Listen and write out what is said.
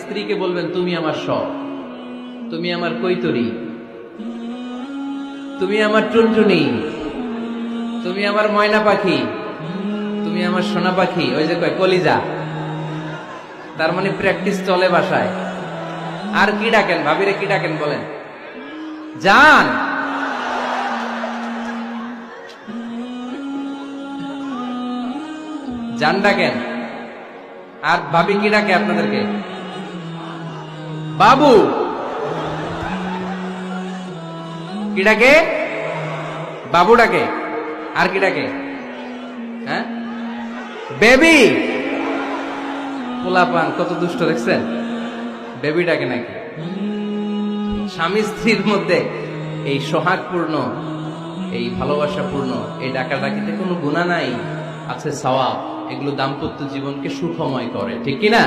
স্ত্রীকে বলবেন তুমি আমার সব, তুমি আমার কৈতরী, তুমি আমার টুনটুনি, তুমি আমার ময়না পাখি, তুমি আমার সোনা পাখি। ওই যে কয় কলিজা, তার মানে প্র্যাকটিস চলে বাসায়। আর কি ডাকেন ভাবিরে, কি ডাকেন বলেন? জান। জান ডাকেন। আর ভাবি কি ডাকে আপনাদেরকে? বাবু। কি ডাকে? বাবু ডাকে। আর কি ডাকে? হ্যাঁ, বেবি। পোলাপান কত দুষ্ট দেখছেন, বেবি ডাকে নাকি? স্বামী স্ত্রীর মধ্যে এই সোহাগপূর্ণ, এই ভালোবাসাপূর্ণ এই ডাকাডাকিতে কোনো গুনাহ নাই, আছে সওয়াব। এগুলো দাম্পত্য জীবনকে সুখময় করে, ঠিক কিনা?